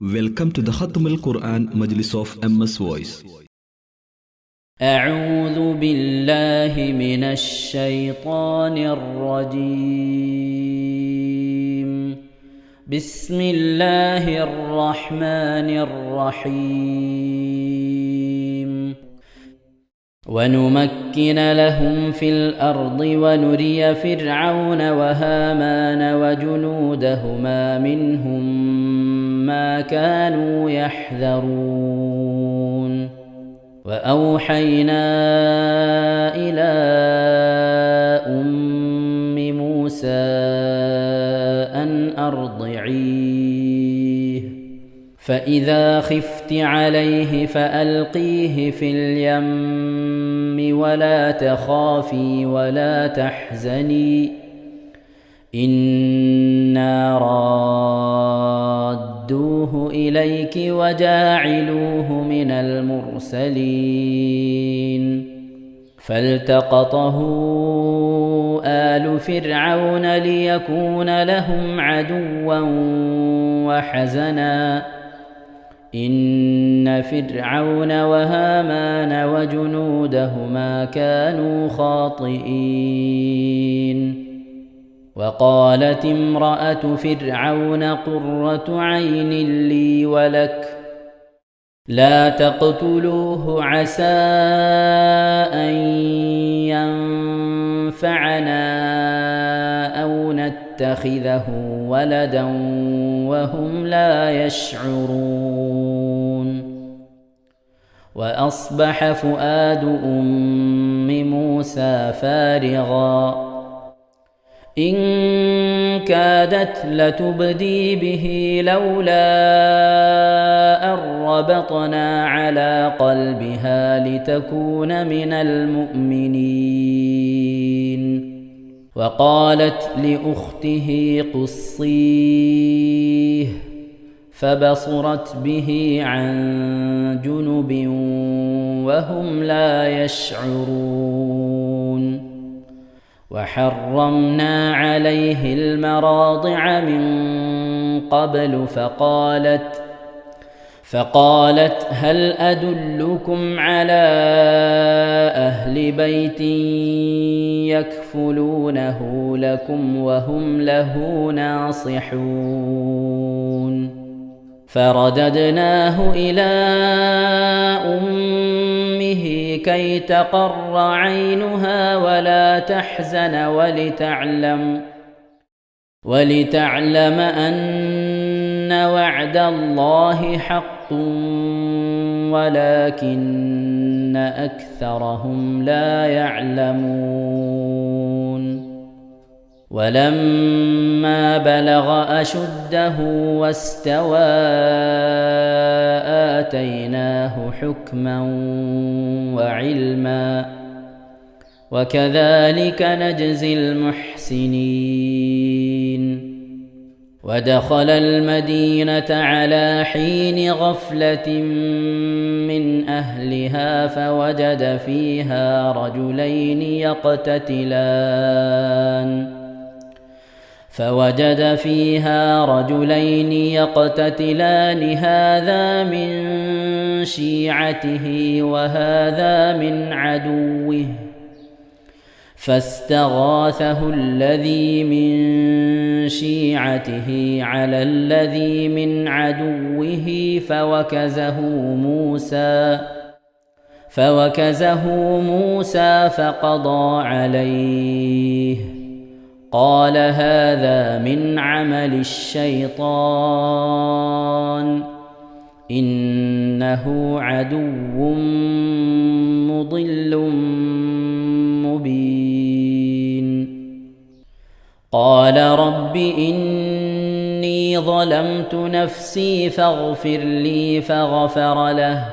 Welcome to the Khatam al-Quran Majlis of MS Voice. أعوذ بالله من الشيطان الرجيم. بسم الله الرحمن الرحيم. ونمكن لهم في الأرض ونري فرعون وهامان وجنودهما منهم ما كانوا يحذرون. وأوحينا إلى أم موسى أن أرضعيه فإذا خفت عليه فألقيه في اليم ولا تخافي ولا تحزني إنا رادوه إليك وجاعلوه من المرسلين. فالتقطه آل فرعون ليكون لهم عدوا وحزنا إن فرعون وهامان وجنودهما كانوا خاطئين. وقالت امرأة فرعون قرة عين لي ولك لا تقتلوه عسى أن ينفعنا أو نتخذه ولدا وهم لا يشعرون. وأصبح فؤاد أم موسى فارغا إن كادت لتبدي به لولا أن ربطنا على قلبها لتكون من المؤمنين. وقالت لأخته قصيه فبصرت به عن جنب وهم لا يشعرون. وحرمنا عليه المراضع من قبل فقالت هل أدلكم على أهل بيت يكفلونه لكم وهم له ناصحون. فرددناه إلى أمه كي تقر عينها ولا تحزن ولتعلم أن وعد الله حق ولكن أكثرهم لا يعلمون. ولما بلغ أشده واستوى آتيناه حكما وعلما وكذلك نجزي المحسنين. ودخل المدينة على حين غفلة من أهلها فوجد فيها رجلين يقتتلان هذا من شيعته وهذا من عدوه فاستغاثه الذي من شيعته على الذي من عدوه فوكزه موسى فقضى عليه. قال هذا من عمل الشيطان إنه عدو مضل مبين. قال رب إني ظلمت نفسي فاغفر لي فغفر له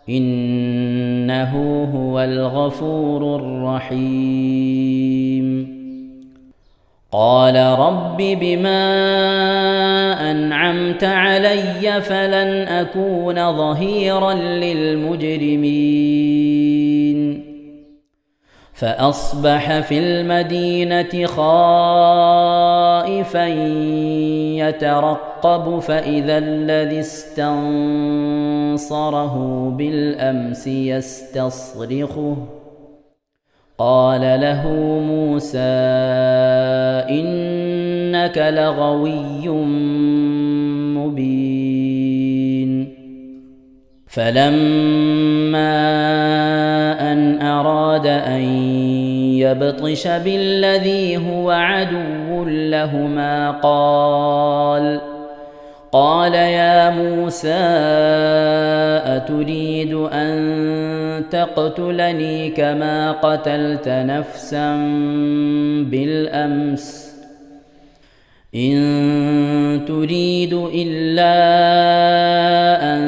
إنه هو الغفور الرحيم. قال رب بما أنعمت علي فلن أكون ظهيرا للمجرمين. فأصبح في المدينة خائفا يترقب فإذا الذي استنصره بالأمس يستصرخه قال له موسى إنك لغوي مبين فلما أن أراد أن يبطش بالذي هو عدو لهما قال يا موسى أتريد أن تقتلني كما قتلت نفسا بالأمس إن تريد إلا أن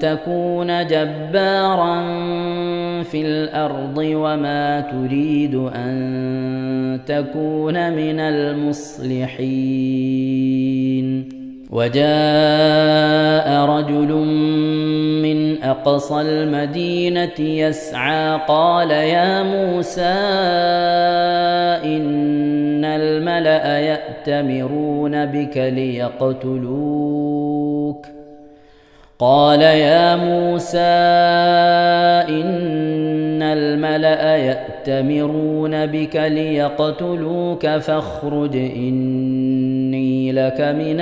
تكون جبارا في الأرض وما تريد أن تكون من المصلحين وجاء رجل من أقصى المدينة يسعى قال يا موسى إن الملأ يأتمرون بك ليقتلوك قال يا موسى إن الملأ يأتمرون بك ليقتلوك فاخرج إني لك من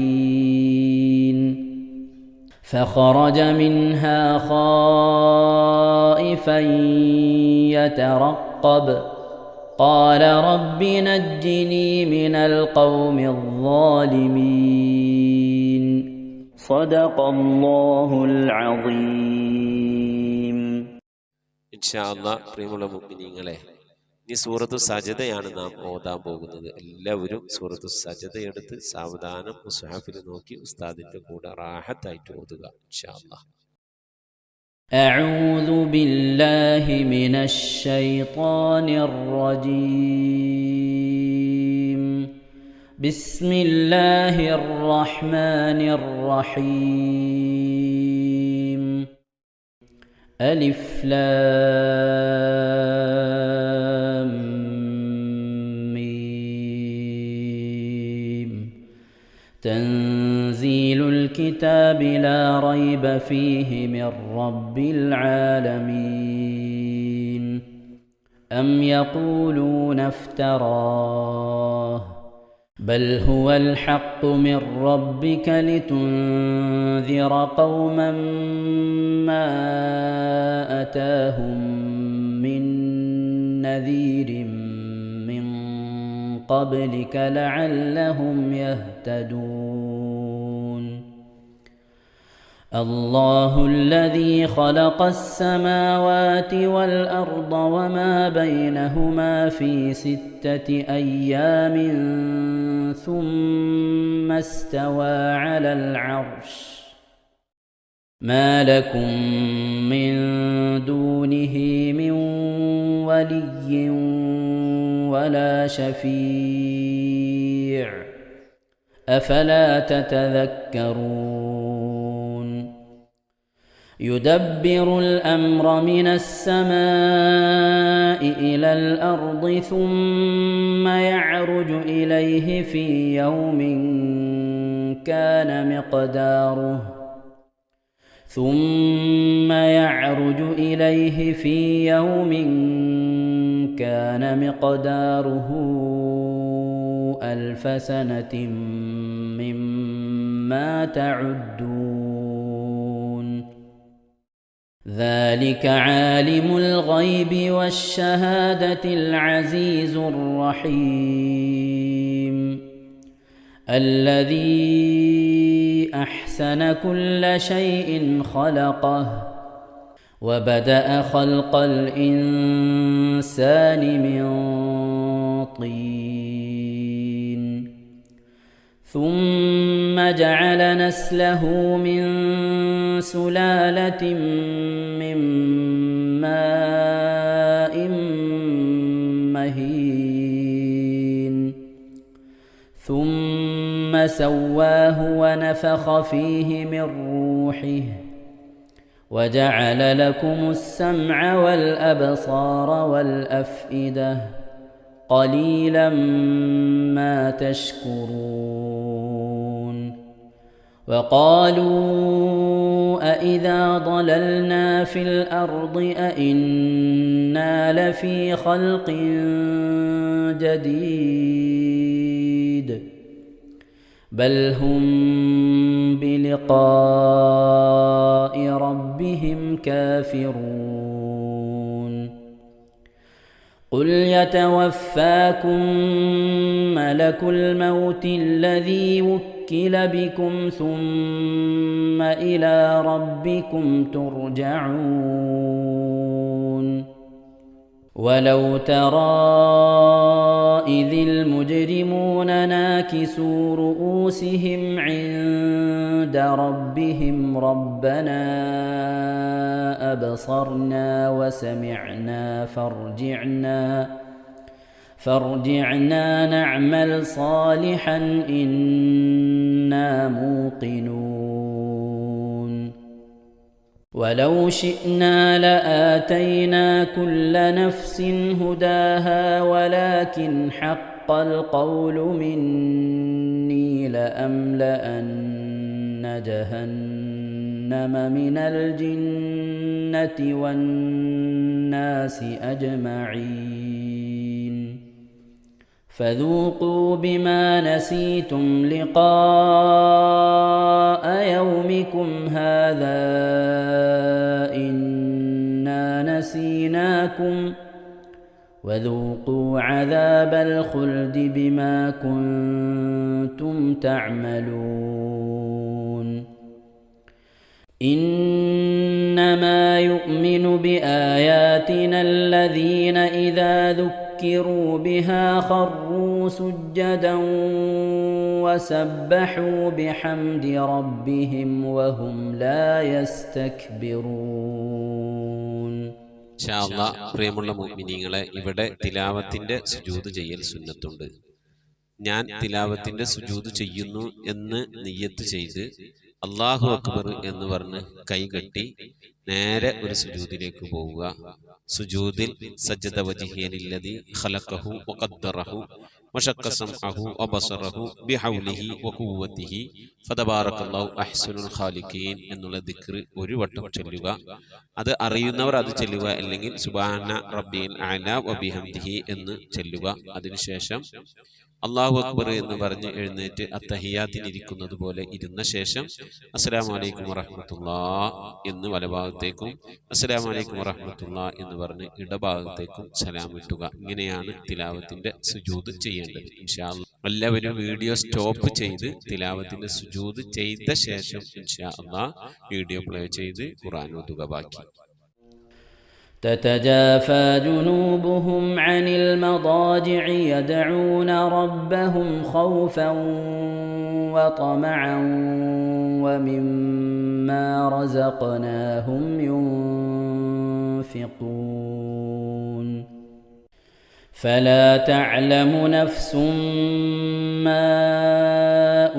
الناصحين فخرج منها خائفا يترقب قال رب نجني من القوم الظالمين صدق الله العظيم. ഇൻഷാ അല്ലാഹ് പ്രിയമുള്ള മുഅ്മിനീങ്ങളെ, ഇനി സൂറത്തു സജദയാണ് നാം ഓതാൻ പോകുന്നത്. എല്ലാവരും സൂറത്തു സജദ എടുത്ത് സാവധാനം മുസ്ഹഫിൽ നോക്കി ഉസ്താദിന്റെ കൂടെ റാഹത്തായിട്ട് ഓതുക ഇൻഷാ അല്ലാഹ്. أعوذ بالله من الشيطان الرجيم. بسم الله الرحمن الرحيم. ألف لام ميم. تنزيل الكتاب لا ريب فيه من رب العالمين. أم يقولون افتراه بل هو الحق من ربك لتنذر قوما ما أتاهم من نذير من قبلك لعلهم يهتدون. الله الذي خلق السماوات والأرض وما بينهما في 6 أيام ثم استوى على العرش ما لكم من دونه من ولي ولا شفيع أفلا تتذكرون. يدبر الأمر من السماء إلى الأرض ثم يعرج إليه في يوم كان مقداره 1000 سنة مما تعدون. ذلك عالم الغيب والشهادة العزيز الرحيم الذي أحسن كل شيء خلقه وبدأ خلق الإنسان من طين ثم جعل نسله من سلالة من ماء مهين ثم سواه ونفخ فيه من روحه وجعل لكم السمع والأبصار والأفئدة قليلا ما تشكرون وقالوا أإذا ضللنا في الأرض أإنا لفي خلق جديد بل هم بلقاء ربهم كافرون قل يتوفاكم ملك الموت الذي وكل بكم ثم إلى ربكم ترجعون ولو ترى إذ المجرمون ناكسوا رؤوسهم عند ربهم ربنا أبصرنا وسمعنا فارجعنا نعمل صالحا إنا موقنون ولو شئنا لآتينا كل نفس هداها ولكن حق القول مني لأملأن جهنم من الجنة والناس أجمعين فذوقوا بما نسيتم لقاء يومكم هذا إنا نسيناكم وذوقوا عذاب الخلد بما كنتم تعملون إنما يؤمن بآياتنا الذين إذا ذكروا بها خروا سجدا وسبحوا بحمد ربهم وهم لا يستكبرون ഇൻഷാ അല്ലാഹ് പ്രിയമുള്ള മുഅ്മിനീങ്ങളെ, ഇവിടെ തിലാവത്തിന്റെ സുജൂദ് ചെയ്യൽ സുന്നത്തുണ്ട്. ഞാൻ തിലാവത്തിന്റെ സുജൂദ് ചെയ്യുന്നു എന്ന് നിയ്യത്ത് ചെയ്ത് അല്ലാഹു അക്ബർ എന്ന് പറഞ്ഞ് കൈകെട്ടി നേരെ ഒരു സുജൂദിലേക്ക് പോവുക. സുജൂദിൽ സജ്ജദ വജ്ഹിയലില്ലദി ഖലഖഹു വഖദ്ദറഹു വശഖ്ഖ സമഅഹു വബസറഹു ബിഹൗലിഹി വഖുവ്വതിഹി ഫതബാറകല്ലാഹു അഹ്സനുൽ ഖാലിഖീൻ എന്നുള്ള ദിക്ർ ഒരു വട്ടം ചൊല്ലുക. അത് അറിയുന്നവർ അത് ചൊല്ലുക, അല്ലെങ്കിൽ സുബ്ഹാന റബ്ബിൽ അഅല വബിഹംദിഹി എന്ന് ചൊല്ലുക. അതിനുശേഷം അല്ലാഹു അക്ബർ എന്ന് പറഞ്ഞ് എഴുന്നേറ്റ് അത്തഹിയാത്തിനിരിക്കുന്നത് പോലെ ഇരുന്ന ശേഷം അസ്സലാമു അലൈക്കും വറഹ്മത്തുള്ളാഹ് എന്ന് വലഭാഗത്തേക്കും അസ്സലാമു അലൈക്കും വറഹ്മത്തുള്ളാഹ് എന്ന് പറഞ്ഞ് ഇടഭാഗത്തേക്കും സലാം ഇട്ടുക. ഇങ്ങനെയാണ് തിലാവത്തിന്റെ സുജൂദ് ചെയ്യേണ്ടത്. ഇൻഷാ അല്ലാഹ് എല്ലാവരും വീഡിയോ സ്റ്റോപ്പ് ചെയ്ത് തിലാവത്തിന്റെ സുജൂദ് ചെയ്ത ശേഷം ഇൻഷാ അല്ലാഹ് വീഡിയോ പ്ലേ ചെയ്ത് ഖുർആൻ ഓതുക. ബാക്കി تتجافى جنوبهم عن المضاجع يدعون ربهم خوفا وطمعا ومما رزقناهم ينفقون فلا تعلم نفس ما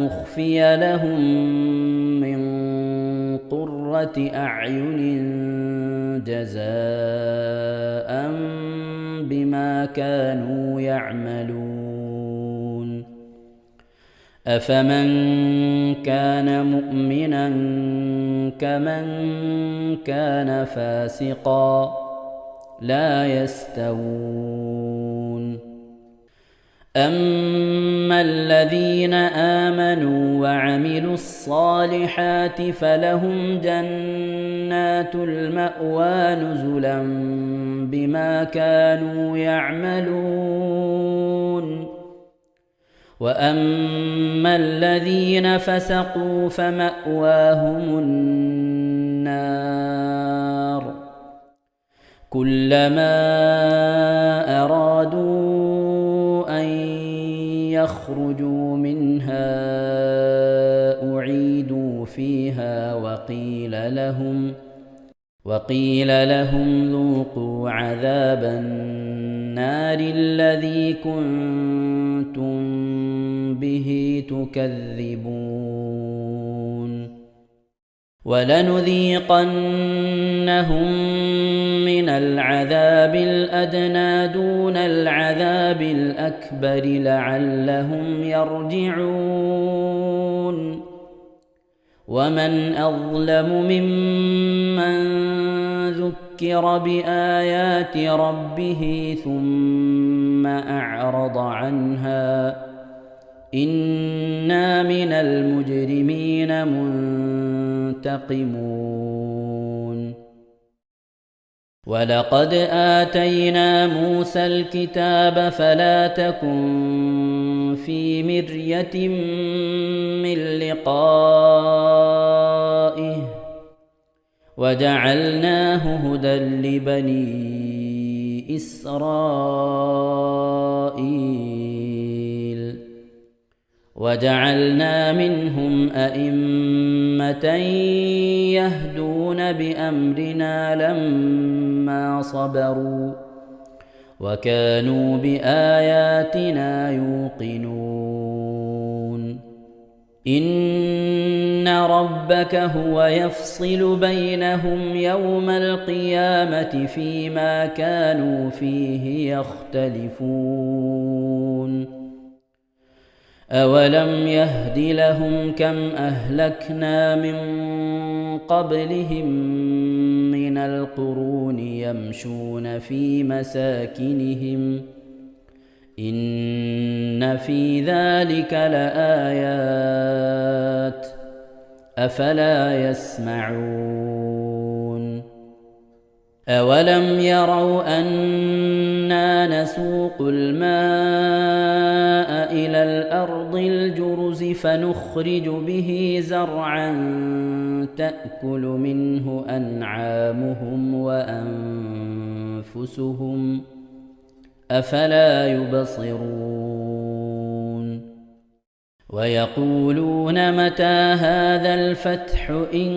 أخفي لهم من قرة أعين جزاء بما كانوا يعملون أفمن كان مؤمنا كمن كان فاسقا لا يستوون أما الذين آمنوا وعملوا الصالحات فلهم جنات المأوى نزلا بما كانوا يعملون وأما الذين فسقوا فمأواهم النار كلما أرادوا أن يخرجوا منها أعيدوا فيها وقيل لهم ذوقوا عذاب النار الذي كنتم به تكذبون ولنذيقنهم من العذاب الأدنى دون العذاب الأكبر لعلهم يرجعون ومن أظلم ممن ذكر بآيات ربه ثم أعرض عنها إنا من المجرمين منتقمون ولقد آتينا موسى الكتاب فلا تكن في مرية من لقائه وجعلناه هدى لبني إسرائيل وجعلنا منهم أئمة يهدون بأمرنا لما صبروا وكانوا بآياتنا يوقنون إن ربك هو يفصل بينهم يوم القيامة فيما كانوا فيه يختلفون أولم يهد لهم كم أهلكنا من قبلهم من القرون يمشون في مساكنهم إن في ذلك لآيات أفلا يسمعون أولم يروا أنا نسوق الماء إلى الأرض الجرز فنخرج به زرعا تأكل منه أنعامهم وأنفسهم أفلا يبصرون ويقولون متى هذا الفتح إن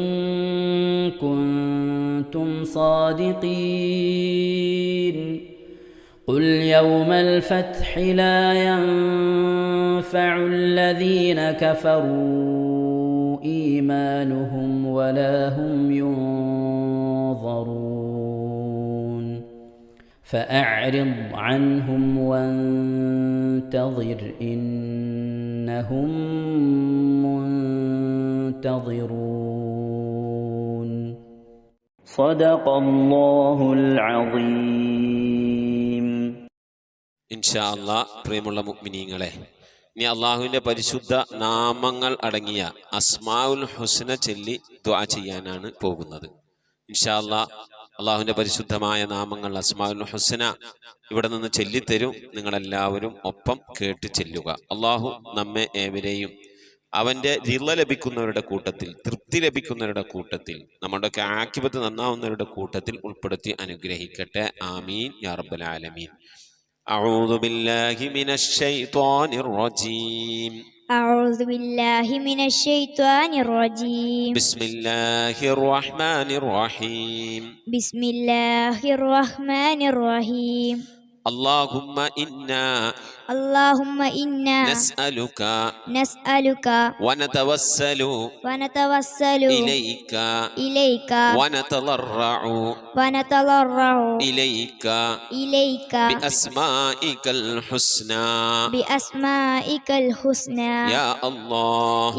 كنتم صادقين قل يوم الفتح لا ينفع الذين كفروا إيمانهم ولا هم ينظرون فأعرض عنهم وانتظر إنهم منتظرون صدق الله العظيم. ഇൻഷാ അല്ലാഹ് പ്രിയമുള്ള മുഅ്മിനീങ്ങളെ, ഇനി അള്ളാഹുവിൻ്റെ പരിശുദ്ധ നാമങ്ങൾ അടങ്ങിയ അസ്മാഉൽ ഹുസ്ന ചൊല്ലി ദുആ ചെയ്യാനാണ് പോകുന്നത്. ഇൻഷാ അല്ലാഹ് അള്ളാഹുവിൻ്റെ പരിശുദ്ധമായ നാമങ്ങൾ അസ്മാഉൽ ഹുസ്ന ഇവിടെ നിന്ന് ചൊല്ലിത്തരും. നിങ്ങളെല്ലാവരും ഒപ്പം കേട്ട് ചെല്ലുക. അള്ളാഹു നമ്മെ ഏവരെയും അവൻ്റെ റിള ലഭിക്കുന്നവരുടെ കൂട്ടത്തിൽ, തൃപ്തി ലഭിക്കുന്നവരുടെ കൂട്ടത്തിൽ, നമ്മുടെയൊക്കെ ആഖിബത്ത് നന്നാവുന്നവരുടെ കൂട്ടത്തിൽ ഉൾപ്പെടുത്തി അനുഗ്രഹിക്കട്ടെ. ആമീൻ യാ റബ്ബൽ ആലമീൻ. أعوذ بالله من الشيطان الرجيم. أعوذ بالله من الشيطان الرجيم. بسم الله الرحمن الرحيم. بسم الله الرحمن الرحيم. اللهم إنا نسألك ونتوسل إليك ونتضرع إليك بأسمائك الحسنى يا الله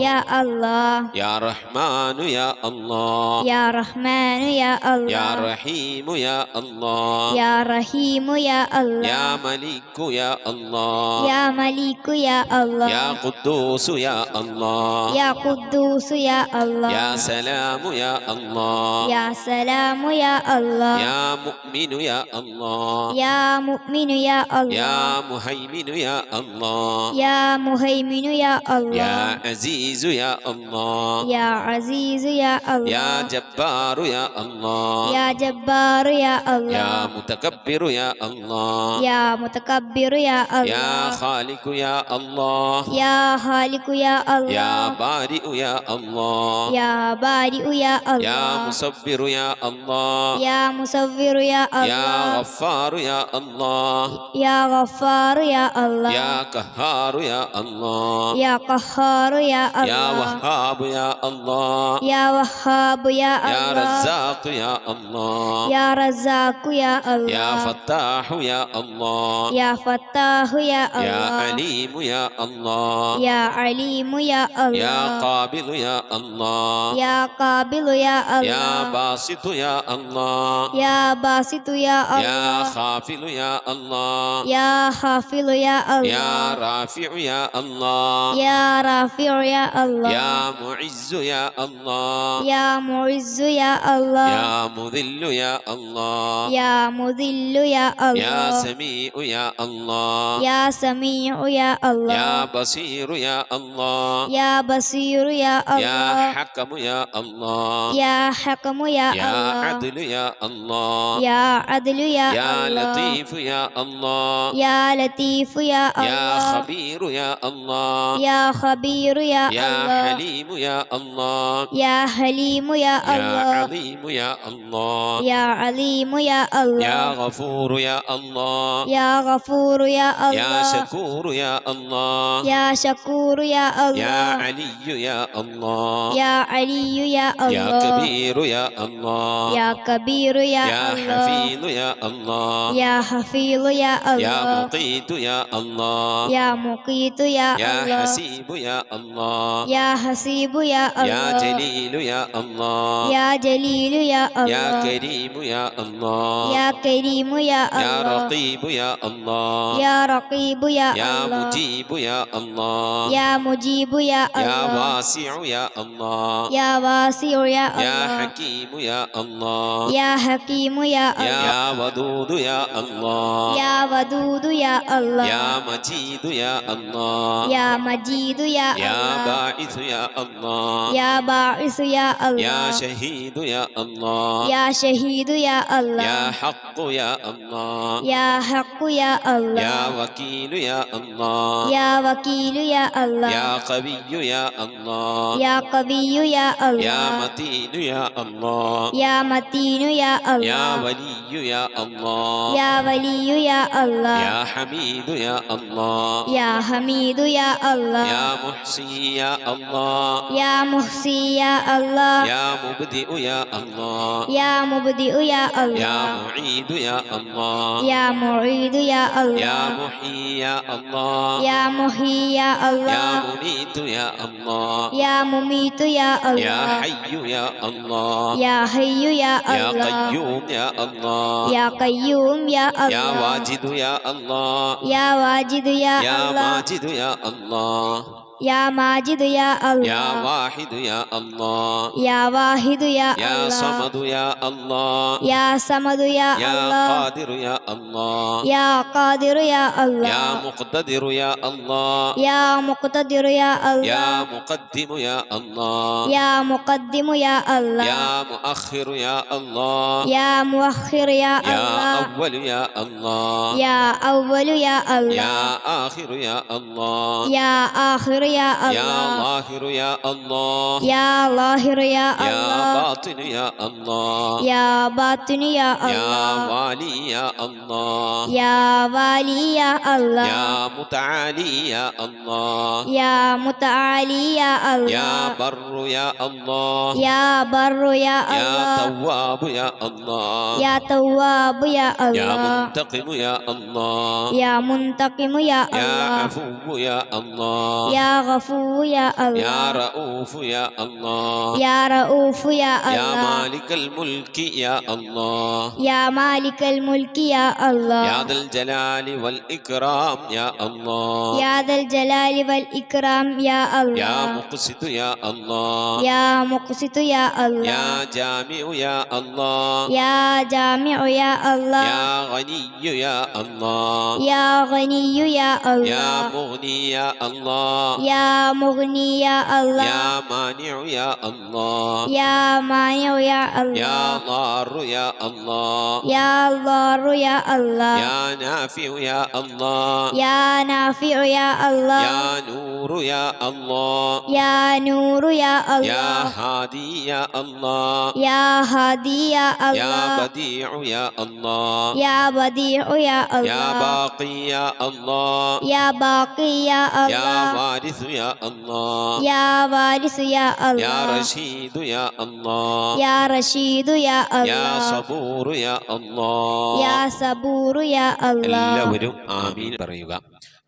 يا رحمن يا الله يا رحمن يا الله يا رحيم يا الله يا رحيم يا الله يا ملك يا الله يا ملك يا الله يا قدوس يا الله يا قدوس يا الله يا سلام يا الله يا سلام يا الله يا مؤمن يا الله يا مؤمن يا الله يا مهيمن يا الله يا مهيمن يا الله يا عزيز يا الله يا عزيز يا الله يا جبار يا الله يا جبار يا الله يا متكبر يا الله يا متكبر يا يا الله خالق يا الله يا خالق يا يا الله بارئ يا الله يا بارئ يا يا الله مصبر يا الله يا مصور يا يا الله غفار يا الله يا غفار يا الله يا قهار يا الله يا قهار يا يا الله وهاب يا الله يا وهاب يا يا الله رزاق يا الله يا رزاق يا يا الله فتاح يا الله يا فتاح يا يا الله عليم يا الله يا عليم يا يا الله قابل يا الله يا قابل يا يا الله باسط يا الله يا باسط يا يا الله خافل يا الله يا حافظ يا يا الله رافع يا الله يا رافع يا الله يا معز يا الله يا معز يا الله يا مذل يا الله يا مذل يا يا الله سميع يا الله يا سميع يا الله يا بصير يا الله يا بصير يا يا الله حكم يا الله يا حكم يا يا الله عدل يا الله يا عدل يا يا الله لطيف يا الله يا لطيف يا يا الله خبير يا الله يا خبير يا يا الله حليم يا الله يا حليم يا يا الله عظيم يا الله يا عليم يا يا الله غفور يا الله يا غفور يا يا الله شكور يا الله يا شكور يا يا الله علي يا الله يا علي يا يا الله كبير يا الله يا كبير يا يا الله حفيظ يا الله يا حفيظ يا يا الله مقيت يا الله يا مقيت يا يا الله حسيب يا الله يا حسيب يا يا الله جليل يا الله يا جليل يا يا الله كريم يا الله يا كريم يا يا الله رقيب يا الله يا رقيب يا يا الله مجيب يا الله يا مجيب يا يا الله واسع يا الله يا واسع يا يا الله حكيم يا الله يا حكيم يا الله يا ودود يا الله يا ودود يا الله يا مجيد يا الله يا مجيد يا يا الله باعث يا الله يا باعث يا يا الله شهيد يا الله يا شهيد يا يا الله حق يا الله يا حق يا الله يا وكيل يا الله يا وكيل يا الله يا قوي يا الله يا قوي يا يا الله متين يا الله يا متين يا يا الله ولي يا الله يا ولي يا الله يا حميد يا الله يا حميد يا الله يا محصي يا الله يا محصي يا الله يا مبدئ يا الله يا مبدئ يا يا الله معيد يا الله يا معيد يا يا الله محيي يا الله يا محيي يا يا الله مميت يا الله يا مميت يا يا الله حي يا الله يا حي يا يا الله قيوم يا الله يا قيوم يا يا الله واجد يا الله يا واجد يا يا الله ماجد يا الله يا ماجد يا يا الله واحد يا الله يا واحد يا يا الله صمد يا الله يا صمد يا يا الله قادر يا الله يا قادر يا يا الله مقتدر يا الله يا مقتدر يا يا الله مقدم يا الله يا مقدم يا الله يا مؤخر يا الله يا مؤخر يا يا الله أول يا الله يا أول يا يا الله آخر يا الله يا آخر يا يا الله ظاهر يا الله يا ظاهر يا يا الله باطن يا الله يا باطن يا يا الله والي يا الله يا والي يا الله يا متعالي يا الله يا متعالي يا يا الله بر يا الله يا بر يا يا الله تواب يا الله يا تواب يا يا الله منتقم يا الله يا منتقم يا يا الله عفو يا الله يا غفور يا يا الله رؤوف يا الله يا رؤوف يا يا الله مالك الملك يا الله يا مالك الملك يا الله يا ذا الجلال والإكرام يا الله يا ذا الجلال والإكرام يا يا الله مقسط يا الله يا مقسط يا الله يا جامع يا الله يا جامع يا الله يا غني يا الله يا غني يا يا الله مغني يا الله യാ മുഗ്നി യാ അല്ലാഹ് യാ മാനിഉ യാ അല്ലാഹ് യാ മാനിഉ യാ യാ അല്ലാഹ് ളാറു യാ അല്ലാഹ് യാ ളാറു യാ അല്ലാഹ് യാ നാഫിഉ യാ അല്ലാഹ് യാ നാഫിഉ യാ അല്ലാഹ് യാ നൂറു യാ അല്ലാഹ് യാ നൂറു യാ യാ അല്ലാഹ് ഹാദി യാ അല്ലാഹ് യാ ഹാദി യാ യാ അല്ലാഹ് ബദീഉ യാ അല്ലാഹ് യാ ബദീഉ യാ യാ അല്ലാഹ് ബാഖി യാ അല്ലാഹ് യാ ബാഖി യാ യാ അല്ലാഹ് വാരിസു യാ അല്ലാഹ് യാ വാരിസു യാ യാ അല്ലാഹ് റഷീദു യാ അല്ലാഹ് യാ റഷീദു യാ യാ അല്ലാഹ് സബൂറു യാ അല്ലാഹ് യാ സബൂറു യാ അല്ലാഹ്. എല്ലാവരും ആമീൻ പറയുക.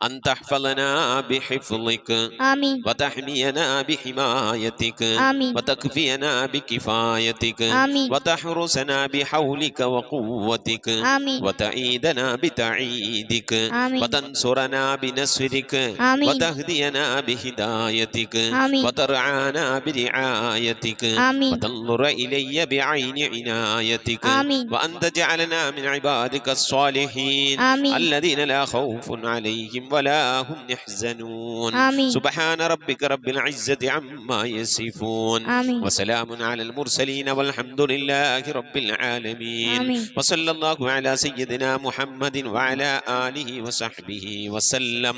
أن تحفظنا بحفظك ആമീൻ وتحمينا بحمايتك ആമീൻ وتكفينا بكفايتك ആമീൻ وتحرسنا بحولك وقوتك ആമീൻ وتعيدنا بتعييدك ആമീൻ وتنصرنا بنصرك ആമീൻ وتهدينا بهدايتك ആമീൻ وترعانا برعايتك ആമീൻ وتنظر إلي بعين عنايتك ആമീൻ وأن تجعلنا من عبادك الصالحين ആമീൻ الذين لا خوف عليهم ولا هم يحزنون آمين. سبحان ربك رب العزة عما يصفون آمين. وسلام على المرسلين والحمد لله رب العالمين آمين. وصلى الله على سيدنا محمد وعلى آله وصحبه وسلم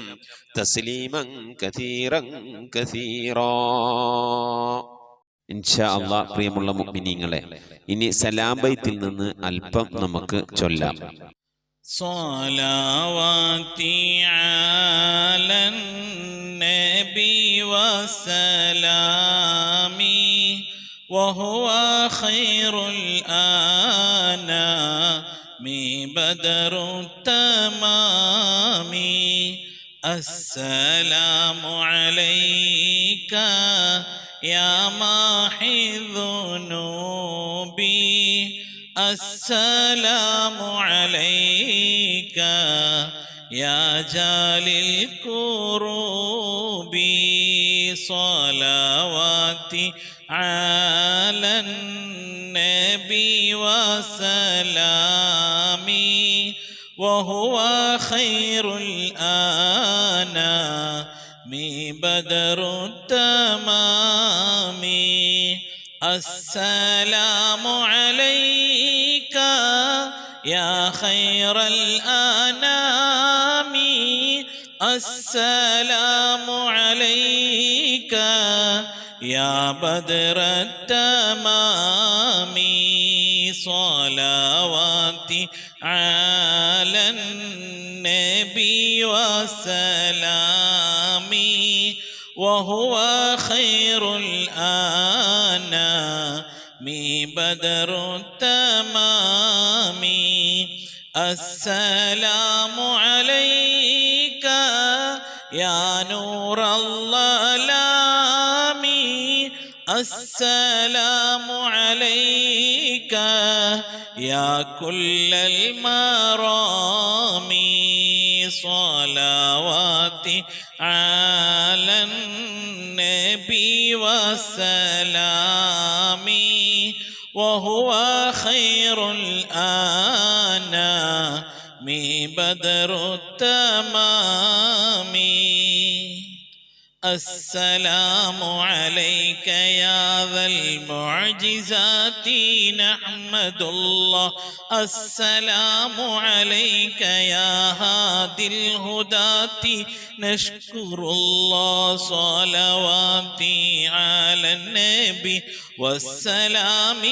تسليما كثيرا كثيرا. ഇൻഷാ അല്ലാഹ് പ്രിയമുള്ള മുഅ്മിനീങ്ങളെ, ഇനി സലാം ബൈത്തിൽ നിന്ന് അല്പം നമുക്ക് ചൊല്ലാം. صلواتي على النبي وسلامي وهو خير الأنام بدر التمام السلام عليك يا ماحي ذنوبي السلام عليك يا جالي الكروب صلواتي على النبي وسلامي وهو خير الأنام بدر التمام السلام عليك يا خير الأنام السلام عليك يا بدر التمام صلواتي على النبي وسلامي وهو خير الأنام بدر التمام السلام عليك يا نور الظلام السلام عليك يا كل المرام صلواتي على النبي وسلامي وهو خير الأنام بدر التمام السلام عليك يا ذا المعجزات نحمد الله السلام عليك يا هادي الهداة نشكر الله صلواتي على النبي والسلام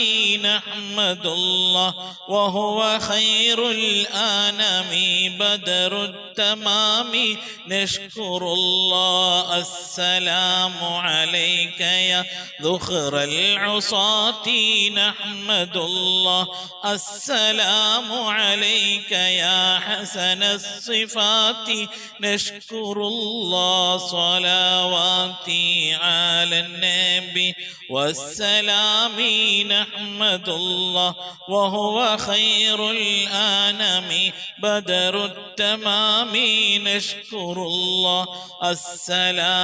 نحمد الله وهو خير الأنام بدر التمام نشكر الله السلام عليك يا ذخر العصاة نحمد الله السلام عليك يا حسن الصفات نشكر الله صلواتي على النبي والسلام نحمد الله وهو خير الأنام بدر التمام نشكر الله السلام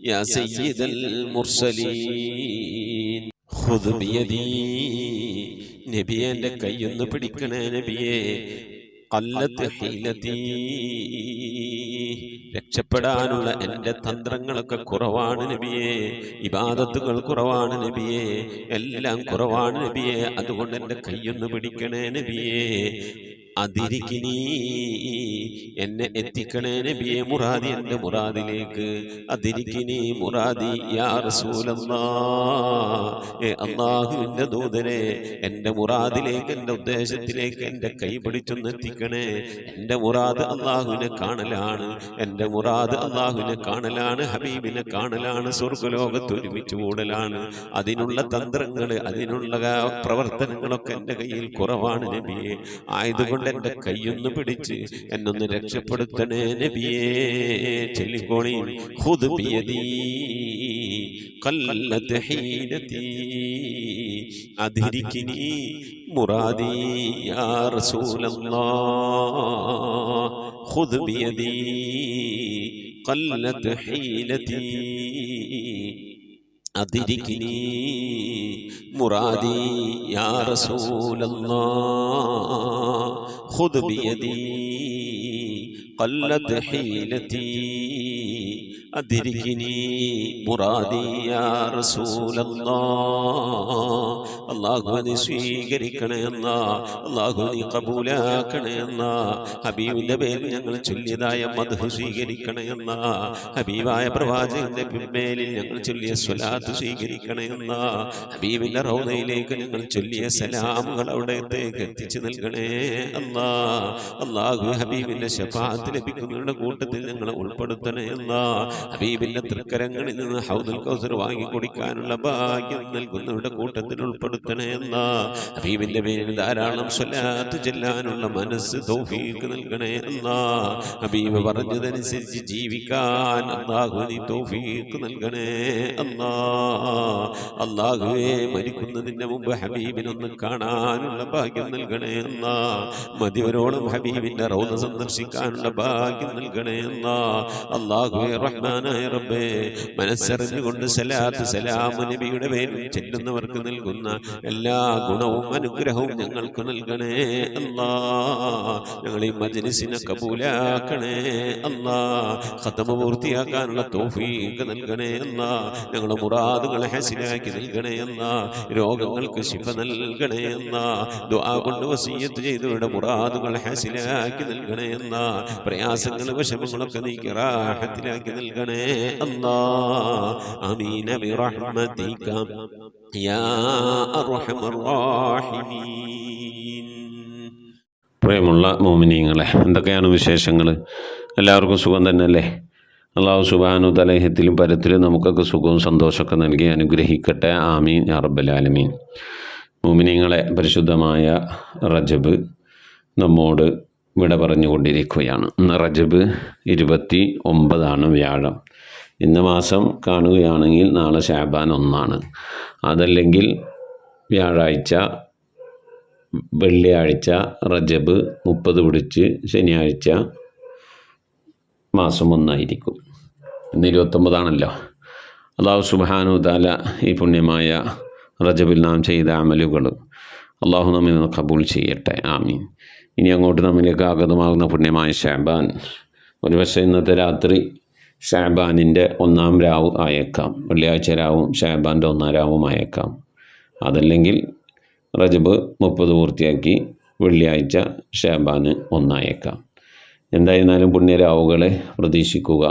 യാ സയ്യിദൽ മുർസലീൻ ഖുദ് ബിയദീ നബിയെ എൻ്റെ കൈയൊന്ന് പിടിക്കണേ നബിയെ ഖല്ലത്ത് ഹീലതീ രക്ഷപ്പെടാനുള്ള എൻ്റെ തന്ത്രങ്ങളൊക്കെ കുറവാണ് നബിയെ ഇബാദത്തുകൾ കുറവാണ് നബിയെ എല്ലാം കുറവാണ് നബിയെ അതുകൊണ്ട് എൻ്റെ കൈയൊന്ന് പിടിക്കണേ നബിയെ അതിരിക്കിനി എന്നെ എത്തിക്കണേ നബിയെ മുറാദി എൻ്റെ മുറാദിലേക്ക് അതിരിക്കിനി മുറാദി യാ റസൂലല്ലാഹ് അല്ലാഹുവിൻ്റെ ദൂതനെ എൻ്റെ മുറാദിലേക്ക് എൻ്റെ ഉദ്ദേശത്തിലേക്ക് എൻ്റെ കൈ പിടിച്ചൊന്ന് എത്തിക്കണേ എൻ്റെ മുറാദ് അല്ലാഹുവിനെ കാണലാണ് എൻ്റെ മുറാദ് അല്ലാഹുവിനെ കാണലാണ് ഹബീബിനെ കാണലാണ് സ്വർഗ്ഗലോകത്ത് ഒരുമിച്ച് കൂടലാണ് അതിനുള്ള തന്ത്രങ്ങൾ അതിനുള്ള പ്രവർത്തനങ്ങളൊക്കെ എൻ്റെ കയ്യിൽ കുറവാണ് നബിയെ ആയതുകൊണ്ട് എൻ്റെ കൈയൊന്ന് പിടിച്ച് എന്നൊന്ന് രക്ഷപ്പെടുത്തണേ നബിയേ ചൊല്ലിക്കോളി ഖുദ് ബിയദീ ഖല്ലത്ത് ഹീലതീ അദ്രികിനി മുറാദി യാ റസൂലല്ലാഹ് ഖുദ് ബിയദീ ഖല്ലത്ത് ഹീലതീ അദ്രികിനി മുറാദി യാ റസൂലല്ലാഹ് ഖുദ് ബിയദീ ഖല്ലത്ത് ഹീലതീ അദ്രികിനി മുറാദി യാ റസൂലല്ലാഹ് അല്ലാഹു നീ സ്വീകരിക്കണേ അല്ലാഹ് അല്ലാഹു നീ ഖബൂലാക്കണേ അല്ലാഹ് ഹബീബിന്റെ പേരിൽ ഞങ്ങൾ ചൊല്ലിയതായ മദ്ഹ് സ്വീകരിക്കണേ അല്ലാഹ് ഹബീബായ പ്രവാചകന്റെ മേലിൽ ഞങ്ങൾ ചൊല്ലിയ സ്വലാത്ത് സ്വീകരിക്കണേ അല്ലാഹ് ഹബീബിന്റെ റൗദയിലേക്ക് ഞങ്ങൾ ചൊല്ലിയ സലാമുകൾ അവിടത്തേക്ക് എത്തിച്ചു നൽകണേ അല്ലാഹ് അല്ലാഹു ഹബീബിന്റെ ശഫാഅത്ത് ലഭിക്കുന്നവരുടെ കൂട്ടത്തിൽ ഞങ്ങളെ ഉൾപ്പെടുത്തണേ അല്ലാഹ് ഹബീബിന്റെ തൃക്കരങ്ങളിൽ നിന്ന് ഹൗദുൽ കൗസർ വാങ്ങി കുടിക്കാനുള്ള ഭാഗ്യം നൽകുന്നവരുടെ കൂട്ടത്തിൽ ഉൾപ്പെടുത്തണേ അല്ലാഹ് ഹബീബിന്റെ പേരിൽ ധാരാളം സ്വലാത്ത് ചെല്ലാനുള്ള മനസ്സ് തൗഫീഖ് നൽകണേ അല്ലാഹ് ഹബീബ് പറഞ്ഞതനുസരിച്ച് ജീവിക്കാൻ അല്ലാഹു നീ തൗഫീഖ് നൽകണേ അല്ലാഹ് അല്ലാഹുവേ മരിക്കുന്നതിന്റെ മുമ്പ് ഹബീബിനൊന്ന് കാണാനുള്ള ഭാഗ്യം നൽകണേ അല്ലാഹ് മതിവരോളം ഹബീബിന്റെ റൗദ സന്ദർശിക്കാനുള്ള ഭാഗ്യം നൽകണേ അല്ലാഹ് അല്ലാഹുവേ റഹ്മാനായ റബ്ബേ മനസ്സറിഞ്ഞുകൊണ്ട് സലാത്ത് സലാം നബിയുടെ പേരിൽ ചെല്ലുന്നവർക്ക് നൽകുന്ന എല്ലാ ഗുണവും അനുഗ്രഹവും ഞങ്ങൾക്ക് നൽകണേ അല്ലാഹ് ഞങ്ങൾ ഈ മജ്ലിസിനെ കബൂലാക്കണേ അല്ലാഹ് ഖത്മ പൂർത്തിയാക്കാനുള്ള തൗഫീഖ് നൽകണേ അല്ലാഹ് ഞങ്ങളുടെ മുറാദുകളെ ഹസിലാക്കി നൽകണേ അല്ലാഹ് രോഗങ്ങൾക്ക് ശിഫ നൽകണേ അല്ലാഹ് ദുആ കൊണ്ട് വസിയ്യത്ത് ചെയ്തവരുടെ മുറാദുകൾ ഹസിലാക്കി നൽകണേ അല്ലാഹ് പ്രയാസങ്ങൾ വിഷമങ്ങളൊക്കെ നീക്കി റാഹത്തിലാക്കി നൽകണേ അല്ലാഹ് ആമീൻ ബിറഹ്മതിക യാ അർഹമർ റഹീമീൻ. പ്രിയമുള്ള മോമിനീങ്ങളെ, എന്തൊക്കെയാണ് വിശേഷങ്ങൾ? എല്ലാവർക്കും സുഖം തന്നെയല്ലേ? അല്ലാഹു സുബ്ഹാനഹു തആല ഇഹത്തിലും പരത്തിലും നമുക്കൊക്കെ സുഖവും സന്തോഷമൊക്കെ നൽകി അനുഗ്രഹിക്കട്ടെ. ആമീൻ യാ റബ്ബൽ ആലമീൻ. മോമിനീങ്ങളെ, പരിശുദ്ധമായ റജബ് നമ്മോട് വിട പറഞ്ഞുകൊണ്ടിരിക്കുകയാണ്. ഇന്ന് റജബ് 29 വ്യാഴം. ഇന്ന് മാസം കാണുകയാണെങ്കിൽ നാളെ ശഅബാൻ 1, അതല്ലെങ്കിൽ വ്യാഴാഴ്ച വെള്ളിയാഴ്ച റജബ് 30 പിടിച്ച് ശനിയാഴ്ച മാസം 1 ഇന്ന് 29 അല്ലാഹു സുബ്ഹാനഹു തആല ഈ പുണ്യമായ റജബിൽ നാം ചെയ്ത അമലുകൾ അല്ലാഹു നമ്മിൽ നിന്ന് കബൂൽ ചെയ്യട്ടെ. ആമീൻ. ഇനി അങ്ങോട്ട് നമ്മിലേക്ക് ആഗതമാകുന്ന പുണ്യമായ ശഅബാൻ, ഒരുപക്ഷെ ഇന്നത്തെ രാത്രി ഷഅബാനിൻ്റെ 1-ാം രാവ് ആയേക്കാം, വെള്ളിയാഴ്ച രാവും ഷഅബാൻ്റെ 1-ാം രാവും ആയേക്കാം. അതല്ലെങ്കിൽ റജബ് 30 പൂർത്തിയാക്കി വെള്ളിയാഴ്ച ഷഅബാന് 1 ആയേക്കാം. എന്തായിരുന്നാലും പുണ്യരാവുകളെ പ്രതീക്ഷിക്കുക,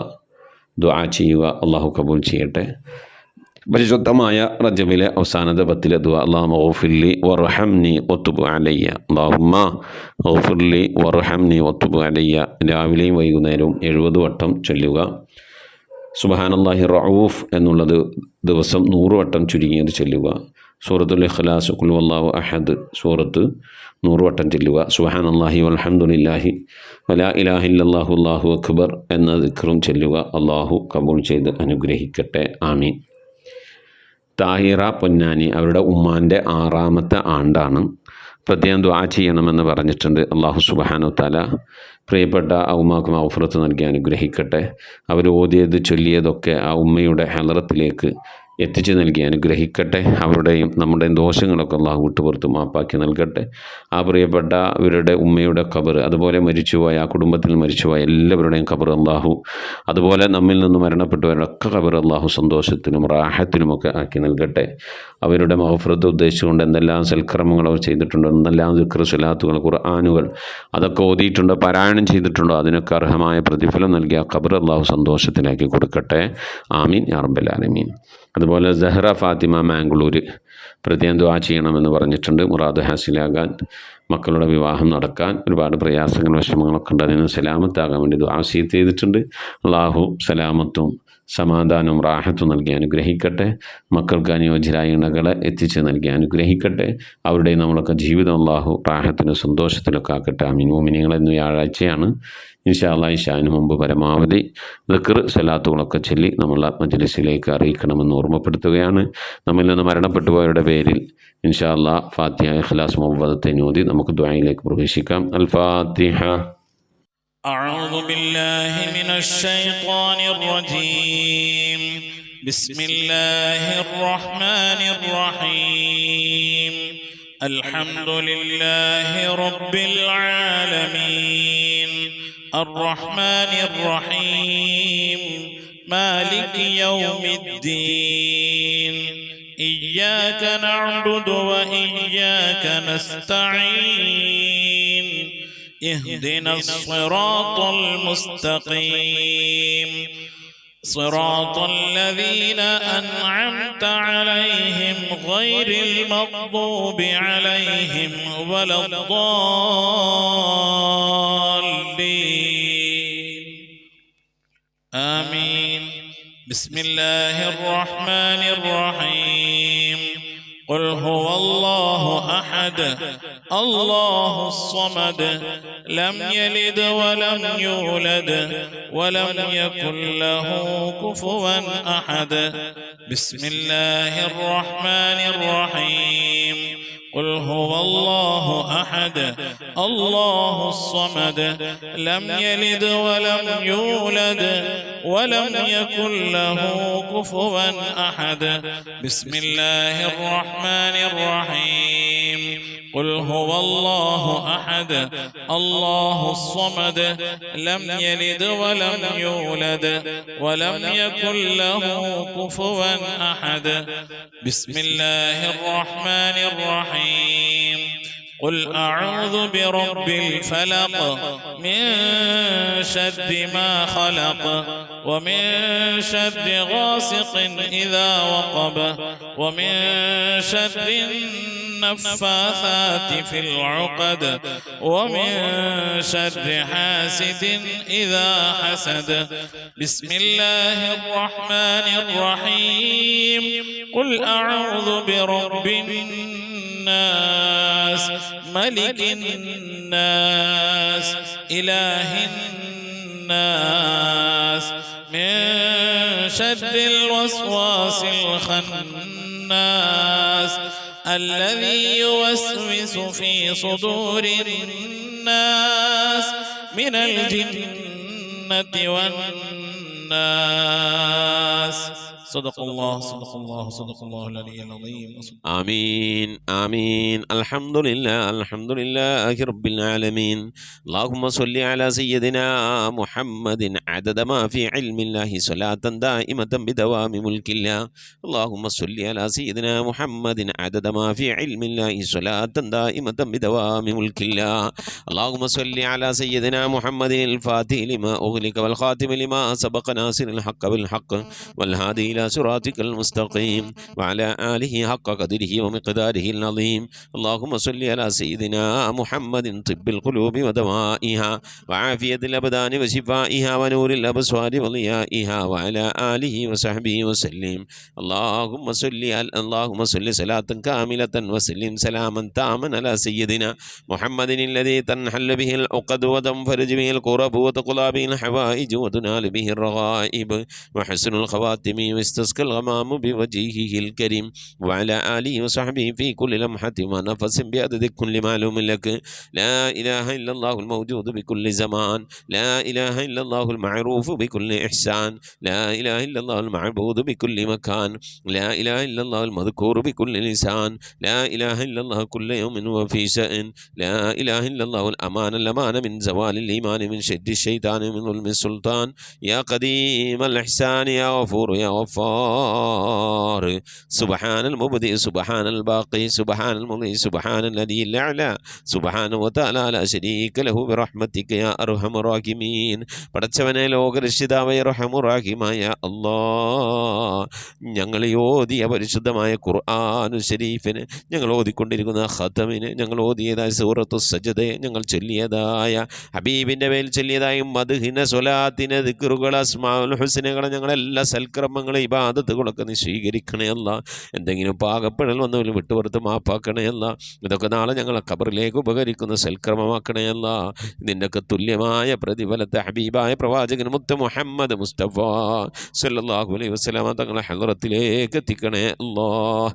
ദുആ ചെയ്യുക, അള്ളാഹു കബൂൽ ചെയ്യട്ടെ. പരിശുദ്ധമായ റജബിലെ അവസാനത്തെ 10 ദുആ, അല്ലാഹുമ്മ ഗഫിർലി വർഹംനി വതുബ് അലയ്യ, അല്ലാഹുമ്മ ഗഫിർലി വർഹംനി വതുബ് അലയ്യ. രാവിലെയും വൈകുന്നേരവും 70 വട്ടം ചൊല്ലുക. സുബ്ഹാനല്ലാഹി റഊഫ് എന്നുള്ളത് ദിവസം 100 വട്ടം ചുരുങ്ങിയത് ചൊല്ലുക. സൂറത്തുൽ ഇഖ്ലാസ്, ഖുൽ ഹുവല്ലാഹു അഹദ് സൂറത്ത് 100 വട്ടം ചൊല്ലുക. സുബ്ഹാനല്ലാഹി വൽഹംദുലില്ലാഹി വലാ ഇലാഹ ഇല്ലല്ലാഹു അല്ലാഹു അക്ബർ എന്ന ദിക്റും ചൊല്ലുക. അല്ലാഹു കബൂൽ ചെയ്ത് അനുഗ്രഹിക്കട്ടെ. ആമീൻ. താഹിറ പൊന്നാനി, അവരുടെ ഉമ്മാൻ്റെ 6-ാമത്തെ ആണ്ടാണ്. പ്രത്യേകം ദുആ ചെയ്യണമെന്ന് പറഞ്ഞിട്ടുണ്ട്. അല്ലാഹു സുബ്ഹാനഹു തആല പ്രിയപ്പെട്ട ആ ഉമ്മാക്ക് മഗ്ഫിറത്ത് നൽകി അനുഗ്രഹിക്കട്ടെ. അവർ ഓതിയത് ചൊല്ലിയതൊക്കെ ആ ഉമ്മയുടെ ഹലറത്തിലേക്ക് എത്തിച്ചു നൽകി അനുഗ്രഹിക്കട്ടെ. അവരുടെയും നമ്മുടെയും ദോഷങ്ങളൊക്കെ അള്ളാഹു വിട്ടുപുറത്ത് മാപ്പാക്കി നൽകട്ടെ. ആ പ്രിയപ്പെട്ട അവരുടെ ഉമ്മയുടെ ഖബർ, അതുപോലെ മരിച്ചുപോയ ആ കുടുംബത്തിൽ മരിച്ചുപോയ എല്ലാവരുടെയും ഖബർ അള്ളാഹു, അതുപോലെ നമ്മിൽ നിന്ന് മരണപ്പെട്ടവരൊക്കെ ഖബർ അള്ളാഹു സന്തോഷത്തിനും റാഹത്തിനുമൊക്കെ ആക്കി നൽകട്ടെ. അവരുടെ മഗ്ഫിറത്ത് ഉദ്ദേശിച്ചുകൊണ്ട് എന്തെല്ലാം സൽക്കർമ്മങ്ങൾ അവർ ചെയ്തിട്ടുണ്ടോ, എന്തെല്ലാം ദിക്ർ സ്വലാത്തുകൾ ഖുർആനുകൾ അതൊക്കെ ഓതിയിട്ടുണ്ടോ, പാരായണം ചെയ്തിട്ടുണ്ടോ, അതിനൊക്കെ അർഹമായ പ്രതിഫലം നൽകി ആ ഖബർ അള്ളാഹു സന്തോഷത്തിലാക്കി കൊടുക്കട്ടെ. ആമീൻ യാ റബ്ബൽ ആലമീൻ. അതുപോലെ സഹ്റ ഫാത്തിമ മാംഗ്ലൂർ പ്രത്യേകം ദുആ ചെയ്യണമെന്ന് പറഞ്ഞിട്ടുണ്ട്. മുറാദ് ഹാസിലാകാൻ, മക്കളുടെ വിവാഹം നടക്കാൻ ഒരുപാട് പ്രയാസങ്ങളും വിഷമങ്ങളൊക്കെ ഉണ്ട്. അതിന് സലാമത്താകാൻ വേണ്ടി ദുആ ചെയ്തിട്ടുണ്ട്. അള്ളാഹു സലാമത്തും സമാധാനവും റാഹത്തും നൽകി അനുഗ്രഹിക്കട്ടെ. മക്കൾക്ക് അനുയോജ്യരായ ഇണകളെ എത്തിച്ച് നൽകി അനുഗ്രഹിക്കട്ടെ. അവരുടെ നമ്മളൊക്കെ ജീവിതം അള്ളാഹു റാഹത്തിനും സന്തോഷത്തിലൊക്കെ ആക്കട്ടെ. ആമീൻ. മോമിനിയങ്ങൾ ഇന്ന് വ്യാഴാഴ്ചയാണ്. ഇൻഷാ അല്ലാഹ് ഇശാന് മുമ്പ് പരമാവധി ദിക്ർ സ്വലാത്തുകളൊക്കെ ചൊല്ലി നമ്മളെ മജ്ലിസിലേക്ക് അറിയിക്കണമെന്ന് ഓർമ്മപ്പെടുത്തുകയാണ്. നമ്മിൽ നിന്ന് മരണപ്പെട്ടു പോയവരുടെ പേരിൽ ഇൻഷാ അല്ലാഹ് ഫാത്തിഹ, ഇഖ്ലാസ്, മുവ്വദത്തെ ഓതി നമുക്ക് ദുആയിലേക്ക് പ്രവേശിക്കാം. അൽ ഫാത്തിഹ. أعوذ بالله من الشيطان الرجيم. بسم الله الرحمن الرحيم. الحمد لله رب العالمين الرحمن الرحيم مالك يوم الدين إياك نعبد وإياك نستعين اهدنا الصراط المستقيم صراط الذين أنعمت عليهم غير المغضوب عليهم ولا الضالين آمين. بسم الله الرحمن الرحيم. قل هو الله أحد الله الصمد لم يلد ولم يولد ولم يكن له كفوا أحد. بسم الله الرحمن الرحيم. قل هو الله أحد الله الصمد لم يلد ولم يولد ولم يكن له كفوا أحد. بسم الله الرحمن الرحيم. قل هو الله أحد الله الصمد لم يلد ولم يولد ولم يكن له كفوا أحد. بسم الله الرحمن الرحيم. قل أعوذ برب الفلق من شر ما خلق ومن شر غاسق إذا وقب ومن شر النفاثات في العقد ومن شر حاسد إذا حسد. بسم الله الرحمن الرحيم. قل أعوذ برب الناس ملك الناس إله الناس من شر الوسواس الخناس الذي يوسوس في صدور الناس من الجنة والناس. صدق الله صدق الله صدق الله العلي العظيم. آمين آمين. الحمد لله رب العالمين. اللهم صل على سيدنا محمد عدد ما في علم الله صلاة دائمة بدوام ملك الله. اللهم صل على سيدنا محمد عدد ما في علم الله صلاة دائمة بدوام ملك الله. اللهم صل على سيدنا محمد الفاتح لما أغلق والخاتم لما سبق ناصر الحق بالحق والهادي إلى صراطك المستقيم وعلى آله حق قدره ومقداره العظيم. اللهم صل على سيدنا محمد طب القلوب ودوائها وعافية الأبدان وشفائها ونور الأبصار وضيائها وعلى آله وصحبه وسلم. اللهم صل صلاة كاملة وسلم سلاما تاما على سيدنا محمد الذي تنحل به العقد وتنفرج به الكرب وتقضى به الحوائج وتنال به الرغائب وحسن الخواتم استسقى الغمام بوجهه الكريم وعلى آله وصحبه في كل لمحة ونفس بعدد كل معلوم لك. لا إله إلا الله الموجود بكل زمان، لا إله إلا الله المعروف بكل إحسان، لا إله إلا الله المعبود بكل مكان، لا إله إلا الله المذكور بكل لسان، لا إله إلا الله كل يوم وفي شأن، لا إله إلا الله الأمان من زوال الإيمان من شد الشيطان من ظلم السلطان. يا قديم الإحسان يا غفور يا غفار، سبحان المبدئ سبحان الباقي سبحان المضي سبحان الذي الأعلى سبحانه وتعالى لا شريك له برحمتك يا أرحم الراحمين. പടച്ചവനെ ലോകരക്ഷിതാവായ റഹ്മാനുറഹീമായ അല്ലാഹ്, ഞങ്ങൾ ഓതിയ പരിശുദ്ധമായ ഖുർആൻ ശരീഫിന്, ഞങ്ങൾ ഓതിക്കൊണ്ടിരിക്കുന്ന ഖതമിന്, ഞങ്ങൾ ഓതിയതായ സൂറത്തു സജദയെ, ഞങ്ങൾ ചൊല്ലിയതായ ഹബീബിൻ്റെ മേൽ ചൊല്ലിയതായ മദ്ഹിന സ്വലാത്തിന് ദിക്റുകൾ അസ്മാഉൽ ഹുസ്നകളെ, ഞങ്ങളെല്ലാ സൽക്കർമ്മങ്ങളും ഇബാദത്തുകളൊക്കെ നീ സ്വീകരിക്കണേ അല്ല. എന്തെങ്കിലും പാകപ്പെടൽ വന്നവരും വിട്ടുപുറത്ത് മാപ്പാക്കണേ അല്ല. ഇതൊക്കെ നാളെ ഞങ്ങളെ ഖബറിലേക്ക് ഉപകരിക്കുന്ന സൽക്കർമ്മമാക്കണേ അല്ല. നിന്നൊക്കെ തുല്യമായ പ്രതിഫലത്തെ ഹബീബായ പ്രവാചകൻ മുത്ത് മുഹമ്മദ് മുസ്തഫ സല്ലല്ലാഹു അലൈഹി വസല്ലമ തങ്ങളെ ഹളറത്തിലേക്ക് എത്തിക്കണേ അല്ലാഹ്.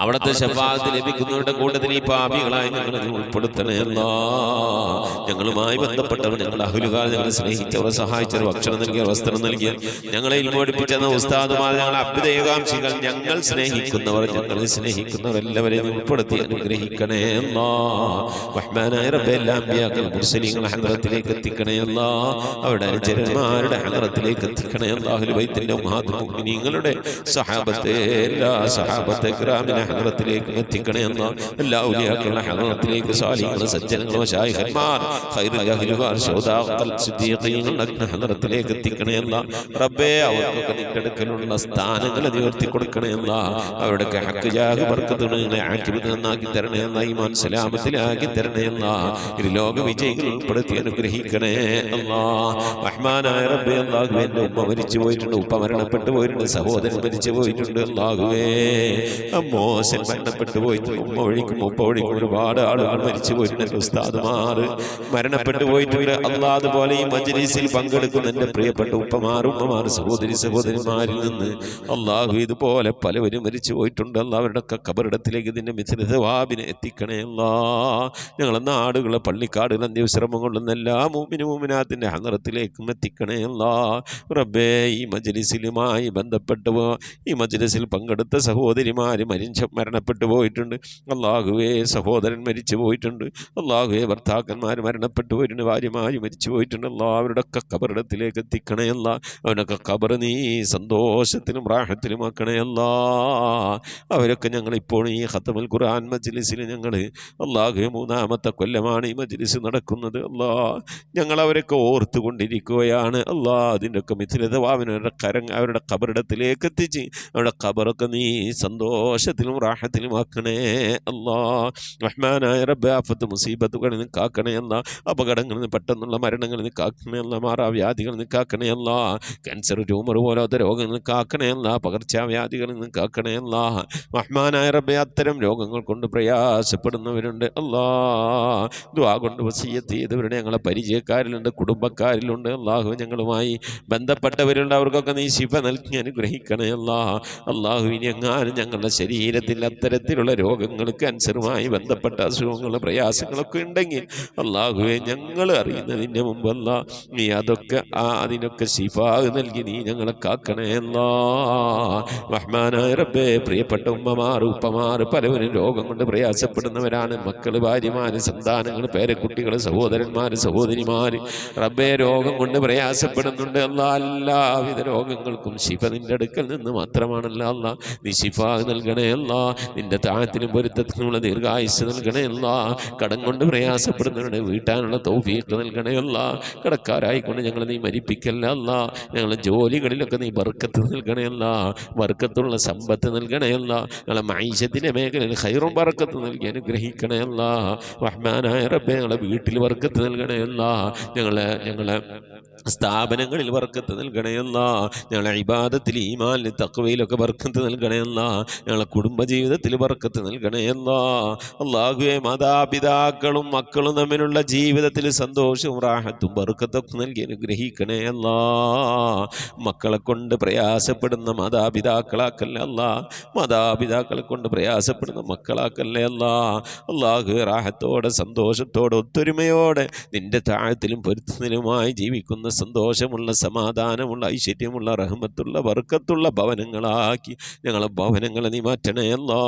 അവിടുത്തെ ശഫാഅത്ത് ലഭിക്കുന്നവരുടെ കൂട്ടത്തിൽ ഈ പാപികളായി ഞങ്ങളെ ഉൾപ്പെടുത്തണേ അല്ലാഹ്. ഞങ്ങളുമായി ബന്ധപ്പെട്ടവർ, ഞങ്ങളുടെ അഹ്ലുകാർ, ഞങ്ങളെ സ്നേഹിച്ചവർ, സഹായിച്ചവർ, ഭക്ഷണം നൽകിയവർ, വസ്ത്രം നൽകിയവർ, ഞങ്ങളെ ഇൽമോടിപ്പിച്ചെന്ന ഉസ്താദുമാർ, ഞങ്ങളെ അഭ്യുദയകാംക്ഷികൾ, ഞങ്ങൾ സ്നേഹിക്കുന്നവർ, ഞങ്ങളെ സ്നേഹിക്കുന്നവർ എല്ലാവരെയും ഉൾപ്പെടുത്തി അനുഗ്രഹിക്കണേ അല്ലാഹ്. റഹ്മാനായ റബ്ബേ, എല്ലാ അമ്പിയാക്കൾ മുർസലീങ്ങളെ ഹളറത്തിലേക്ക് എത്തിക്കണേ അല്ലാഹ്. അവരുടെ അനുചരന്മാരുടെ ഹളറത്തിലേക്ക് എത്തിക്കണേ അല്ലാഹ്. അഹ്ലുൽ ബൈത്തിന്റെ ഉമ്മഹാത്തുൽ മുഅ്മിനീങ്ങളുടെ സഹാബത്തെ, എല്ലാ സഹാബത്തെ കിറാമിനെ ഹളറത്തിലേക്ക് എത്തിക്കണേ അല്ലാഹ്. എല്ലാ ഔലിയാക്കളുടെ ഹളറത്തിലേക്ക്, സാലിഹീങ്ങൾ, സജ്ജനങ്ങൾ, മശായിഖന്മാർ, ഖൈറുൽ അഹ്ലുകാർ, ശുഹദാക്കൾ, സിദ്ദീഖീങ്ങളുടെ ഹളറത്തിലേക്ക് എത്തിക്കണേ അല്ലാഹ്. റബ്ബേ, അവർക്കൊക്കെ നിന്റെ അടുക്കലുള്ള സ്ഥാനങ്ങൾ ഉയർത്തി കൊടുക്കണേ അല്ലാഹ്. അവരുടെ ഹഖ് ജാഹ് ബർക്കത്തുകളെ ആക്കിബത്ത് നന്നാക്കി തരണേ അല്ലാഹ്. ഈമാൻ സലാമത്തിലാക്കി തരണേ അല്ലാഹ്. ഇരുലോക വിജയികൾ ഉൾപ്പെടുത്തി അനുഗ്രഹിക്കണേ അല്ലാഹ്. റഹ്മാനായ റബ്ബേ, അല്ലാഹുവേ, എൻ്റെ ഉമ്മ മരിച്ചു പോയിട്ടുണ്ട്, ഉപ്പ മരണപ്പെട്ടു പോയിട്ടുണ്ട്, സഹോദരൻ മരിച്ചു പോയിട്ടുണ്ട്. അല്ലാഹുവേ, മോശൻ മരണപ്പെട്ടു പോയിട്ടുണ്ട്, ഉമ്മ വഴിക്കും ഉപ്പ വഴിക്കും ഒരുപാട് ആളുകൾ മരിച്ചു പോയിട്ടുണ്ട്. ഉസ്താദുമാർ മരണപ്പെട്ടു പോയിട്ടുണ്ട്. അല്ലാഹ്, അതുപോലെ ഈ മജ്‌ലിസിൽ പങ്കെടുക്കുന്ന എൻ്റെ പ്രിയപ്പെട്ട ഉപ്പമാർ, ഉമ്മമാർ, സഹോദരന്മാരിൽ നിന്ന് അല്ലാഹു ഇതുപോലെ പലവരും മരിച്ചു പോയിട്ടുണ്ട്. അല്ലാഹ്, അവരുടെയൊക്കെ ഖബറിടത്തിലേക്ക് ഇതിൻ്റെ മിഥ്ല സവാബിനെ എത്തിക്കണേ അല്ലാഹ്. ഞങ്ങളെ നാടുകളെ, പള്ളിക്കാടുകൾ, അന്ത്യവിശ്രമം കൊള്ളുന്ന എല്ലാ മുഅ്മിനും മുഅ്മിനാത്തിൻ്റെ ഹളറത്തിലേക്കും എത്തിക്കണേ അല്ലാഹ്. റബ്ബേ, ഈ മജ്‌ലിസിലുമായി ബന്ധപ്പെട്ടു ഈ മജ്‌ലിസിൽ പങ്കെടുത്ത സഹോദരിമാർ മരണപ്പെട്ടു പോയിട്ടുണ്ട്. അല്ലാഹുവേ, സഹോദരൻ മരിച്ചു പോയിട്ടുണ്ട്. അല്ലാഹുവേ, ഭർത്താക്കന്മാർ മരണപ്പെട്ടു പോയിട്ടുണ്ട്, ഭാര്യമാർ മരിച്ചു പോയിട്ടുണ്ട്. അല്ലാഹ്, അവരുടെയൊക്കെ ഖബറിടത്തിലേക്ക് എത്തിക്കണേ അല്ലാഹ്. അവനൊക്കെ ഖബർ നീ സന്തോഷത്തിലും റാഹത്തിലും ആക്കണേ അല്ലാഹ്. അവരൊക്കെ ഞങ്ങളിപ്പോൾ ഈ ഖത്മുൽ ഖുർആൻ മജ്‌ലിസിൽ ഞങ്ങൾ അല്ലാഹുവേ, 3-ാമത്തെ കൊല്ലമാണ് ഈ മജ്‌ലിസ് നടക്കുന്നത്. അല്ലാഹ്, ഞങ്ങൾ അവരൊക്കെ ഓർത്തുകൊണ്ടിരിക്കുകയാണ്. അല്ലാഹ്, അതിൻ്റെയൊക്കെ മിഥിലതവാവിന് അവരുടെ ഖബറിടത്തിലേക്ക് എത്തിച്ച് അവരുടെ ഖബറൊക്കെ നീ സന്തോഷത്തിലും റാഹത്തിലും ആക്കണേ അല്ലാഹ്. റഹ്മാനായ റബ്ബേ, ആഫത്ത് മുസീബത്തുകളിൽ നിന്ന് കാക്കണേ അല്ലാഹ്. അപകടങ്ങളിൽ നിന്ന്, പെട്ടെന്നുള്ള മരണങ്ങളിൽ നിന്ന് കാക്കണേ അല്ലാഹ്. മാറാവ്യാധികളിൽ നിന്ന് കാക്കണേ അല്ലാഹ്. ക്യാൻസർ, ട്യൂമർ പോലത്തെ രോഗങ്ങളിൽ നിന്ന് കാക്കണേ അല്ലാഹ്. പകർച്ചവ്യാധികളിൽ നിന്ന് കാക്കണേ അല്ലാഹ്. റഹ്മാനായ റബ്ബേ, അത്തരം രോഗങ്ങൾ കൊണ്ട് പ്രയാസപ്പെടുന്നവരുണ്ട് അല്ലാഹ്. ദുആ കൊണ്ട് വസിയ്യത്ത് ചെയ്തവരുടെ ഞങ്ങളെ പരിചയക്കാരിലുണ്ട്, കുടുംബക്കാരിലുണ്ട്. അല്ലാഹു, ഞങ്ങളുമായി ബന്ധപ്പെട്ടവരുണ്ട്. അവർക്കൊക്കെ നീ ശിഫ നൽകി അനുഗ്രഹിക്കണേ അല്ലാഹ്. അല്ലാഹു, ഇനി എങ്ങാനും ഞങ്ങളുടെ ശരീരത്തിൽ അത്തരത്തിലുള്ള രോഗങ്ങൾ, ക്യാൻസറുമായി ബന്ധപ്പെട്ട അസുഖങ്ങൾ, പ്രയാസങ്ങളൊക്കെ ഉണ്ടെങ്കിൽ അല്ലാഹുവേ, ഞങ്ങൾ അറിയുന്നതിൻ്റെ മുമ്പല്ല നീ അതൊക്കെ അതിനൊക്കെ ശിഫാ നൽകി നീ ഞങ്ങളെ കാക്കണേ അല്ലാഹ്. റഹ്മാനായ റബ്ബേ, പ്രിയപ്പെട്ട ഉമ്മമാർ, ഉപ്പമാർ പലവരും രോഗം കൊണ്ട് പ്രയാസപ്പെടുന്നവരാണ്. മക്കൾ, ഭാര്യമാർ, സന്താനങ്ങൾ, പേരക്കുട്ടികൾ, സഹോദരന്മാർ, സഹോദരിമാർ റബ്ബേ, രോഗം കൊണ്ട് പ്രയാസപ്പെടുന്നുണ്ട്. അല്ലാഹ്, എല്ലാവിധ രോഗങ്ങൾക്കും ശിഫ നിന്റെ അടുക്കൽ നിന്ന് മാത്രമാണല്ലോ. അല്ലാഹ്, നീ ശിഫ നൽകണേ അല്ലാഹ്. നിന്റെ താഴത്തിനും പൊരുത്തത്തിനുള്ള ദീർഘായുസ് നൽകണേ അല്ലാഹ്. കടം കൊണ്ട് പ്രയാസപ്പെടുന്നവരുടെ വീട്ടാനുള്ള തൗഫീഖ് നൽകണേ അല്ലാഹ്. കടക്കാരായിക്കൊണ്ട് ഞങ്ങൾ നീ മരിപ്പിക്കല്ല അല്ലാഹ്. ഞങ്ങളുടെ ജോലികളിലൊക്കെ നീ ബർക്കത്ത് നൽകണേ അല്ലാഹ്. ബർക്കത്തുള്ള സമ്പത്ത് നൽകണേ അല്ലാഹ്. ഞങ്ങളെ മഈശത്തിൻ്റെ മേഖലയിൽ ഖൈറും ബർക്കത്ത് നൽകി അനുഗ്രഹിക്കണേ അല്ലാഹ്. റഹ്മാനായ റബ്ബേ, ഞങ്ങളെ വീട്ടിൽ ബർക്കത്ത് നൽകണേ അല്ലാഹ്. ഞങ്ങളെ സ്ഥാപനങ്ങളിൽ ബർക്കത്ത് നൽകണയല്ല. ഞങ്ങളെ ഇബാദത്തിൽ, ഈമാനിൽ, തഖ്വയിലൊക്കെ ബർക്കത്ത് നൽകണയല്ല. ഞങ്ങളെ കുടുംബജീവിതത്തിൽ ബർക്കത്ത് നൽകണയല്ല. അല്ലാഹുവേ, മാതാപിതാക്കളും മക്കളും തമ്മിലുള്ള ജീവിതത്തിൽ സന്തോഷവും റാഹത്തും ബർക്കത്തൊക്കെ നൽകി അനുഗ്രഹിക്കണയല്ല. മക്കളെ കൊണ്ട് പ്രയാസപ്പെടുന്ന മാതാപിതാക്കളാക്കല്ലേ അല്ല, മാതാപിതാക്കളെ കൊണ്ട് പ്രയാസപ്പെടുന്ന മക്കളാക്കല്ലേ അല്ല. അല്ലാഹുവേ, റാഹത്തോടെ സന്തോഷത്തോടെ ഒത്തൊരുമയോടെ നിന്റെ താഴത്തിലും പൊരുത്തത്തിലുമായി ജീവിക്കുന്ന സന്തോഷമുള്ള, സമാധാനമുള്ള, ഐശ്വര്യമുള്ള, റഹ്മത്തുള്ള, ബർക്കത്തുള്ള ഭവനങ്ങളാക്കി ഞങ്ങളെ ഭവനങ്ങളെ നീ മാറ്റണേ അല്ലാ.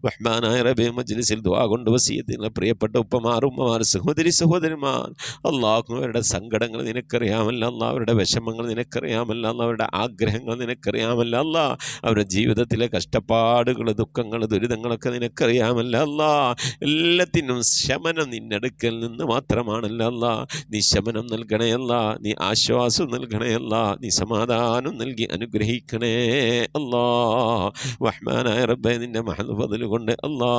റഹ്മാനായ റബ്ബേ, മജ്ലിസിൽ ദുആ കൊണ്ട് വസിയത്തുള്ള പ്രിയപ്പെട്ട ഉപ്പമാർ, ഉമ്മമാർ, സഹോദരി സഹോദരന്മാർ, അല്ലാഹു അവരുടെ സങ്കടങ്ങൾ നിനക്കറിയാമല്ല അല്ലാ, അവരുടെ വിഷമങ്ങൾ നിനക്കറിയാമല്ല അല്ലാ, അവരുടെ ആഗ്രഹങ്ങൾ നിനക്കറിയാമല്ല അല്ലാ, അവരുടെ ജീവിതത്തിലെ കഷ്ടപ്പാടുകൾ, ദുഃഖങ്ങൾ, ദുരിതങ്ങളൊക്കെ നിനക്കറിയാമല്ല അല്ലാ. എല്ലാത്തിനും ശമനം നിന്നെടുക്കൽ നിന്ന് മാത്രമാണല്ല അല്ലാ. നീ ശമനം നൽകണയല്ല, നീ ആശ്വാസം നൽകണയല്ല, നീ സമാധാനം നൽകി അനുഗ്രഹിക്കണേ അല്ലാ. റഹ്മാനായ റബ്ബേ, നിന്റെ മഹൽ ഫദ്ൽ കൊണ്ട് അല്ലാ,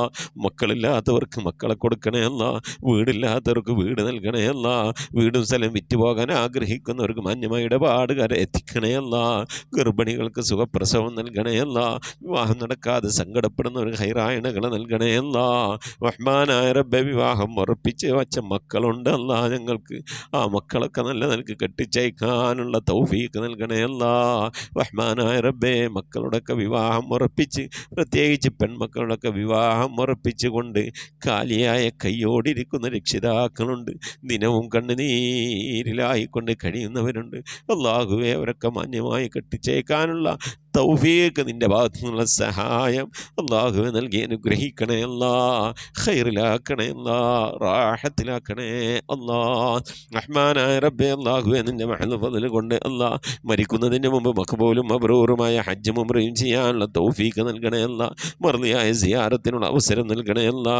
മക്കളില്ലാത്തവർക്ക് മക്കളെ കൊടുക്കണേ അല്ലാ, വീടില്ലാത്തവർക്ക് വീട് നൽകണേ അല്ലാ, വീടും സ്ഥലം വിറ്റുപോകാൻ ആഗ്രഹിക്കുന്നവർക്ക് മാന്യമായ ഇടപാടുകാരെ എത്തിക്കണേ അല്ലാ, ഗർഭിണികൾക്ക് സുഖപ്രസവം നൽകണേ അല്ലാ, വിവാഹം നടക്കാതെ സങ്കടപ്പെടുന്നവർക്ക് ഹൈറായണകൾ നൽകണേ അല്ലാ. റഹ്മാനായ റബ്ബേ, വിവാഹം ഉറപ്പിച്ച് വച്ച മക്കളുണ്ട് അല്ലാ, ഞങ്ങൾക്ക് ആ മക്കളൊക്കെ നല്ല നിലക്ക് കെട്ടിച്ചയക്കാനുള്ള തൗഫീഖ് നൽകണേ അല്ലാ. റഹ്മാനായ റബ്ബേ, മക്കളുടെയൊക്കെ വിവാഹം ഉറപ്പിച്ച്, പ്രത്യേകിച്ച് പെൺമക്കളുടെയൊക്കെ വിവാഹം ഉറപ്പിച്ചുകൊണ്ട് കാലിയായ കയ്യോടിരിക്കുന്ന രക്ഷിതാക്കളുണ്ട്, ദിനവും കണ്ണുനീരിലായിക്കൊണ്ട് കഴിയുന്നവരുണ്ട്. അല്ലാഹുവേ, അവരൊക്കെ മാന്യമായി കെട്ടിച്ചയക്കാനുള്ള തൗഫീഖ് നിൻ്റെ ഭാഗത്തു നിന്നുള്ള സഹായം അല്ലാഹുവേ നൽകി അനുഗ്രഹിക്കണേ അല്ലാ, ഖൈറിലാക്കണേ അല്ലാ, റാഹത്തിലാക്കണേ അല്ലാ. റഹ്മാനായ റബ്ബേ, അല്ലാഹുവേ, നിൻ്റെ മഹൽ ഫദ്ൽ കൊണ്ട് അല്ലാ, മരിക്കുന്നതിന് മുമ്പ് മഖ്ബൂലും മബ്റൂറുമായ ഹജ്ജും ഉംറയും ചെയ്യാനുള്ള തൗഫീഖ് നൽകണേ അല്ലാ, മർദിയായ സിയാറത്തിനുള്ള അവസരം നൽകണേ അല്ലാ.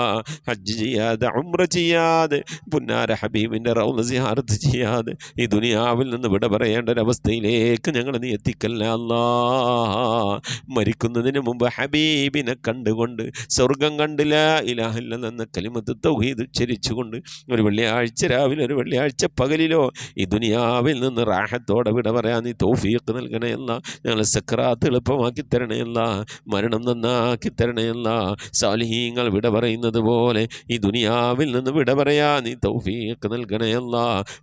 ഹജ്ജ് ചെയ്യാതെ, ഉംറ ചെയ്യാതെ, പുന്നാര ഹബീബിൻ്റെ റൗള സിയാറത്ത് ചെയ്യാതെ ഈ ദുനിയാവിൽ നിന്ന് വിട പറയേണ്ട ഒരവസ്ഥയിലേക്ക് ഞങ്ങൾ നീ എത്തിക്കല്ല അല്ലാ. മരിക്കുന്നതിന് മുമ്പ് ഹബീബിനെ കണ്ടുകൊണ്ട്, സ്വർഗം കണ്ട് ലാ ഇലാഹ ഇല്ലല്ലാഹ് എന്ന കലിമത്ത് തൗഹീദ് ഉച്ചരിച്ചുകൊണ്ട് ഒരു വെള്ളിയാഴ്ച രാവിലെ, ഒരു വെള്ളിയാഴ്ച പകലിലോ ഈ ദുനിയാവിൽ നിന്ന് റാഹത്തോടെ വിട പറയാൻ നീ തൗഫീഖ് നൽകണയല്ല. ഞങ്ങളെ സക്രാത്ത് എളുപ്പമാക്കി തരണയല്ല, മരണം നന്നാക്കി തരണയല്ല. സാലിഹീങ്ങൾ വിട പറയുന്നത് പോലെ ഈ ദുനിയാവിൽ നിന്ന് വിട പറയാൻ നീ തൗഫീഖ് നൽകണയല്ല.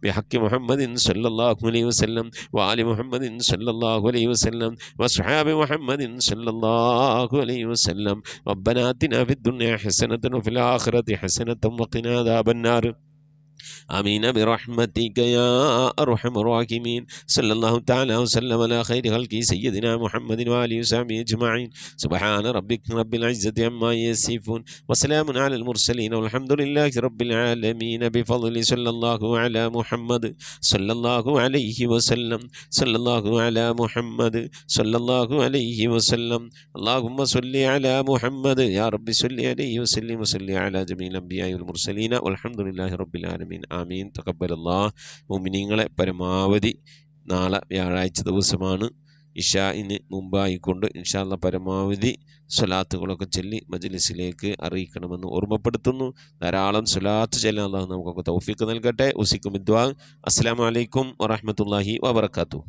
ബിഹഖി മുഹമ്മദിൻ സല്ലല്ലാഹു അലൈഹി വസല്ലം വആലി മുഹമ്മദിൻ സല്ലല്ലാഹു അലൈഹി വസല്ലം വസ്ഹാബി മുഹമ്മദിൻ സല്ലല്ലാഹു അലൈഹി വസല്ലം. റബ്ബനാ ആതിനാ ഫിദ്ദുനിയ ഹസനതൻ വഫിൽ ആഖിറതി ഹസനതൻ വഖിനാ അദാബന്നാർ. آمين برحمتك يا أرحم الراحمين. صلى الله تعالى وسلم على خير خلقه سيدنا محمد وآله وصحبه أجمعين. سبحان ربك رب العزة عما يصفون وسلام على المرسلين والحمد لله رب العالمين. بفضل صلى الله على محمد صلى الله عليه وسلم. صلى الله على محمد صلى الله عليه وسلم. اللهم صل على محمد يا رب صل عليه وسلم وصل على جميع الأنبياء والمرسلين والحمد لله رب العالمين. ആമീൻ. തഖബ്ബലല്ലാഹ്. മുഅ്മിനീങ്ങളെ, പരമാവധി നാളെ വ്യാഴാഴ്ച ദിവസമാണ്, ഇശാഇന് മുമ്പായിക്കൊണ്ട് ഇൻഷാ അല്ലാഹ് പരമാവധി സ്വലാത്തുകളൊക്കെ ചൊല്ലി മജ്ലിസിലേക്ക് അറിയിക്കണമെന്ന് ഓർമ്മപ്പെടുത്തുന്നു. ധാരാളം സ്വലാത്ത് ചൊല്ലാൻ അല്ലാഹു നമുക്കൊക്കെ തൗഫീഖ് നൽകട്ടെ. ഉസിക്കും ദുആ. അസ്സലാമു അലൈക്കും വറഹ്മത്തുള്ളാഹി വബറകാതുഹു.